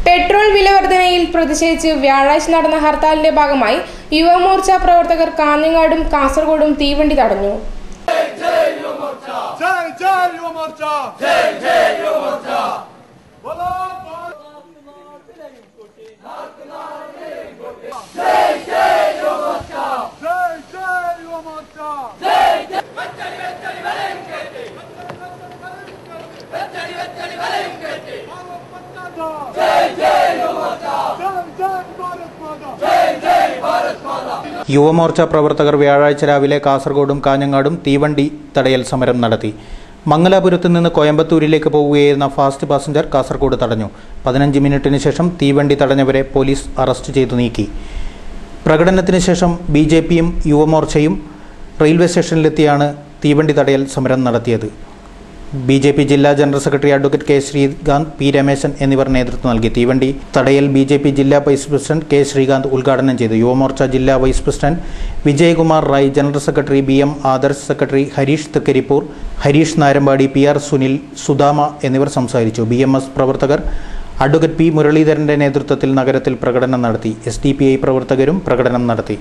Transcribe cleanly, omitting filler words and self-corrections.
Petrol വില വർധനയിൽ പ്രതിഷേധിച്ച് വ്യാഴാഴ്ച നടന്ന ഹർത്താലിന്റെ ഭാഗമായി യുവമോർച്ച പ്രവർത്തകർ കാഞ്ഞങ്ങാടും കാസർഗോഡും തീവണ്ടി തടഞ്ഞു. യുവമോർച്ച പ്രവർത്തകർ വ്യാഴാഴ്ച രാവിലെ കാസർഗോഡും കാഞ്ഞങ്ങാടും തീവണ്ടി തടയൽ സമരം നടത്തി. മംഗലാപുരത്ത് നിന്ന് കോയമ്പത്തൂരിലേക്ക് പോവുകയായിരുന്ന ഫാസ്റ്റ് പാസഞ്ചർ കാസർഗോഡ് തടഞ്ഞു. 15 മിനിറ്റിന് ശേഷം തീവണ്ടി തടഞ്ഞവരെ പോലീസ് അറസ്റ്റ് ചെയ്തു നീക്കി. പ്രകടനത്തിന് ശേഷം BJPയും യുവമോർച്ചയും റെയിൽവേ സ്റ്റേഷനിലെത്തിയാണ് തീവണ്ടി തടയൽ സമരം നടത്തിയത്. BJP ജില്ലാ general secretary advocate K. Sreekanth, P. Rameshan എന്നിവർ നേതൃത്വം നൽകി. തീവണ്ടി തടയൽ BJP ജില്ലാ വൈസ് പ്രസിഡന്റ് K. ശ്രീകാന്ത് ഉദ്ഘാടനം ചെയ്തു. യുവമോർച്ച ജില്ലാ vice president Vijayakumar Rai, general secretary BM Adarsh, secretary Harish Thakkaripur, Harish Narampadi, PR Sunil, Sudhama എന്നിവർ സംസാരിച്ചു. BMS പ്രവർത്തകർ അഡ്വക്കേറ്റ് P. മുരളീധരന്റെ നേതൃത്വത്തിൽ നഗരത്തിൽ പ്രകടനം നടത്തി. SDPI പ്രവർത്തകരും പ്രകടനം നടത്തി.